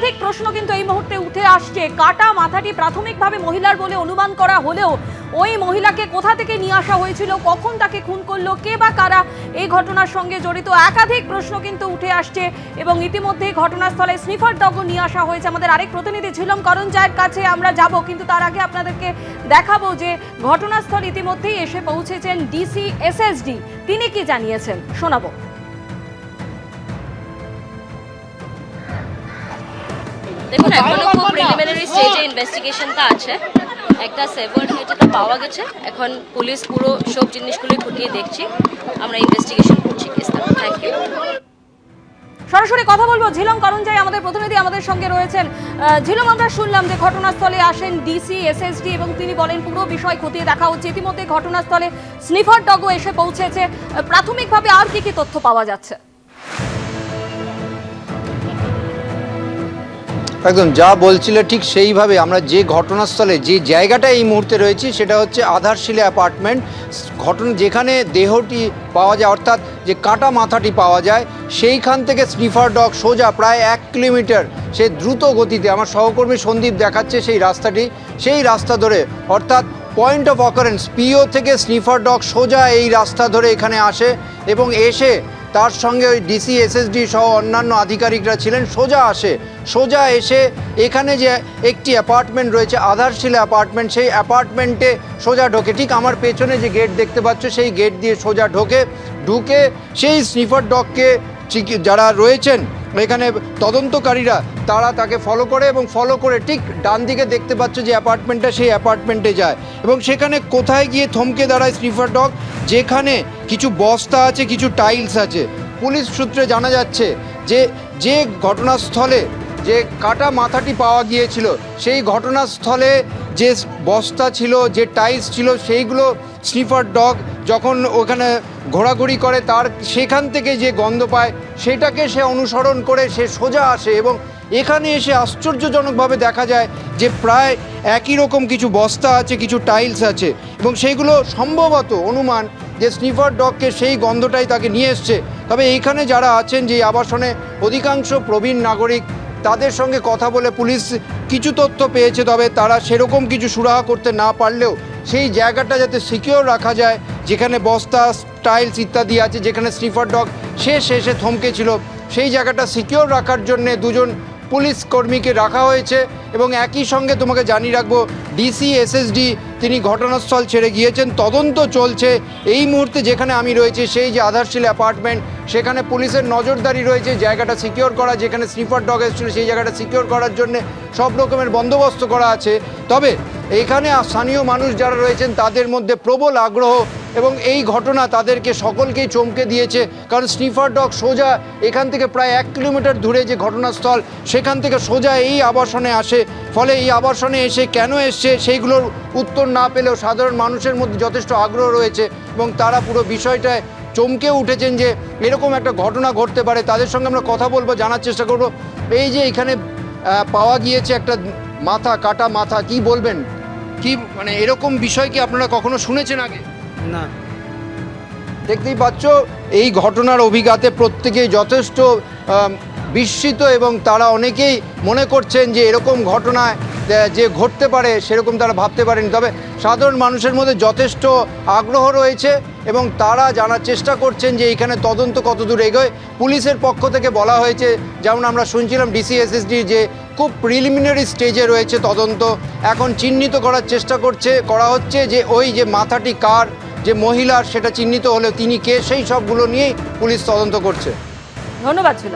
একাধিক প্রশ্ন কিন্তু এই মুহূর্তে উঠে আসছে। কাটা মাথাটি প্রাথমিকভাবে মহিলার বলে অনুমান করা হলেও ওই মহিলাকে কোথা থেকে নিয়ে আসা হয়েছিল, কখন তাকে খুন করলো, কে বা কারা এই ঘটনার সঙ্গে জড়িত, একাধিক প্রশ্ন কিন্তু উঠে আসছে। এবং ইতিমধ্যেই ঘটনাস্থলে স্নিফার ডগও নিয়ে আসা হয়েছে। আমাদের আরেক প্রতিনিধি ঝিলম করঞ্জায়ের কাছে আমরা যাব, কিন্তু তার আগে আপনাদেরকে দেখাবো যে ঘটনাস্থল ইতিমধ্যেই এসে পৌঁছেছেন ডিসি এসএসডি। তিনি কি জানিয়েছেন শোনাবো। দেখুন, এখনো খুব প্রিলিমিনারি স্টেজে ইনভেস্টিগেশনটা আছে। একটা সেভার্ড হেডটা পাওয়া গেছে। এখন পুলিশ পুরো সব জিনিসগুলো খুঁটিয়ে দেখছি। আমরা ইনভেস্টিগেশন করছি কেসটা। Thank you. সরাসরি কথা বলবো ঝিলম করঞ্জাই আমাদের প্রতিনিধি আমাদের সঙ্গে রয়েছেন। ঝিলম, আমরা শুনলাম যে ঘটনাস্থলে আসেন ডিসি এসএসডি এবং তিনি বলেন পুরো বিষয় খতিয়ে দেখা হচ্ছে। ইতিমধ্যে ঘটনাস্থলে স্নিফার ডগও এসে পৌঁছেছে। প্রাথমিকভাবে আর কি কি তথ্য পাওয়া যাচ্ছে? একদম যা বলছিলে ঠিক সেইভাবে আমরা যে ঘটনাস্থলে যে জায়গাটা এই মুহূর্তে রয়েছি সেটা হচ্ছে আধারশিলা অ্যাপার্টমেন্ট। যেখানে দেহটি পাওয়া যায়, অর্থাৎ যে কাটা মাথাটি পাওয়া যায়, সেইখান থেকে স্নিফার ডগ সোজা প্রায় 1 কিলোমিটার সে দ্রুত গতিতে, আমার সহকর্মী সন্দীপ দেখাচ্ছে সেই রাস্তাটি, সেই রাস্তা ধরে, অর্থাৎ পয়েন্ট অফ অকারেন্স পিও থেকে স্নিফার ডগ সোজা এই রাস্তা ধরে এখানে আসে এবং এসে তার সঙ্গে ওই ডিসি এসএসডি সহ অন্যান্য আধিকারিকরা ছিলেন, সোজা এসে এখানে যে একটি অ্যাপার্টমেন্ট রয়েছে আধারশিলা অ্যাপার্টমেন্ট, সেই অ্যাপার্টমেন্টে সোজা ঢোকে। ঠিক আমার পেছনে যে গেট দেখতে পাচ্ছ সেই গেট দিয়ে সোজা ঢুকে সেই স্নিফার ডগকে যারা রয়েছেন এখানে তদন্তকারীরা তারা তাকে ফলো করে এবং ফলো করে ঠিক ডান দিকে দেখতে পাচ্ছ যে অ্যাপার্টমেন্টটা, সেই অ্যাপার্টমেন্টে যায় এবং সেখানে কোথায় গিয়ে থমকে দাঁড়ায় স্নিফার ডগ, যেখানে কিছু বস্তা আছে, কিছু টাইলস আছে। পুলিশ সূত্রে জানা যাচ্ছে যে ঘটনাস্থলে যে কাটা মাথাটি পাওয়া গিয়েছিল সেই ঘটনাস্থলে যে বস্তা ছিল, যে টাইলস ছিল, সেইগুলো স্নিফার ডগ যখন ওখানে ঘোরাঘুরি করে তার সেখান থেকে যে গন্ধ পায় সেটাকে সে অনুসরণ করে সে সোজা আসে এবং এখানে এসে আশ্চর্যজনকভাবে দেখা যায় যে প্রায় একই রকম কিছু বস্তা আছে, কিছু টাইলস আছে এবং সেইগুলো সম্ভবত অনুমান যে স্নিফার ডগকে সেই গন্ধটাই তাকে নিয়ে এসছে। তবে এইখানে যারা আছেন যে আবাসনে অধিকাংশ প্রবীণ নাগরিক, তাদের সঙ্গে কথা বলে পুলিশ কিছু তথ্য পেয়েছে। তবে তারা সেরকম কিছু সুরাহা করতে না পারলেও সেই জায়গাটা যাতে সিকিওর রাখা যায়, যেখানে বস্তা, টাইলস ইত্যাদি আছে, যেখানে স্নিফার ডগ শেষে থমকে ছিল, সেই জায়গাটা সিকিওর রাখার জন্যে দুজন পুলিশ কর্মীকে রাখা হয়েছে। এবং একই সঙ্গে তোমাকে জানিয়ে রাখবো ডিসি এসএসডি তিনি ঘটনাস্থল ছেড়ে গিয়েছেন, তদন্ত চলছে। এই মুহূর্তে যেখানে আমি রয়েছি সেই যে আধারশিলা অ্যাপার্টমেন্ট, সেখানে পুলিশের নজরদারি রয়েছে জায়গাটা সিকিওর করা, যেখানে স্নিফার ডগ এসেছিল সেই জায়গাটা সিকিওর করার জন্য সব রকমের বন্দোবস্ত করা আছে। তবে এখানে স্থানীয় মানুষ যারা রয়েছেন তাদের মধ্যে প্রবল আগ্রহ এবং এই ঘটনা তাদেরকে সকলকেই চমকে দিয়েছে, কারণ স্নিফার ডগ সোজা এখান থেকে প্রায় 1 কিলোমিটার দূরে যে ঘটনাস্থল সেখান থেকে সোজা এই আবাসনে আসে। ফলে এই আবাসনে এসে কেন এসছে সেইগুলোর উত্তর না পেলেও সাধারণ মানুষের মধ্যে যথেষ্ট আগ্রহ রয়েছে এবং তারা পুরো বিষয়টায় চমকে উঠেছেন যে এরকম একটা ঘটনা ঘটতে পারে। তাদের সঙ্গে আমরা কথা বলবো, জানার চেষ্টা করব। এই যে এখানে পাওয়া গিয়েছে একটা মাথা, কাটা মাথা, কি বলবেন? কি মানে এরকম বিষয় কি আপনারা কখনো শুনেছেন আগে? না। দেখতেই পাচ্ছ এই ঘটনার অভিজ্ঞতায় প্রত্যেকেই যথেষ্ট বিস্মিত এবং তারা অনেকেই মনে করছেন যে এরকম ঘটনায় যে ঘটতে পারে সেরকম তারা ভাবতে পারেনি। তবে সাধারণ মানুষের মধ্যে যথেষ্ট আগ্রহ রয়েছে এবং তারা জানার চেষ্টা করছেন যে এইখানে তদন্ত কতদূর এগোয়। পুলিশের পক্ষ থেকে বলা হয়েছে, যেমন আমরা শুনছিলাম ডিসি এসএসডি, যে খুব প্রিলিমিনারি স্টেজে রয়েছে তদন্ত। এখন চিহ্নিত করার চেষ্টা করা হচ্ছে যে ওই যে মাথাটি কার, যে মহিলার, সেটা চিহ্নিত হলেও তিনি কে, সেই সবগুলো নিয়েই পুলিশ তদন্ত করছে। ধন্যবাদ ছিল।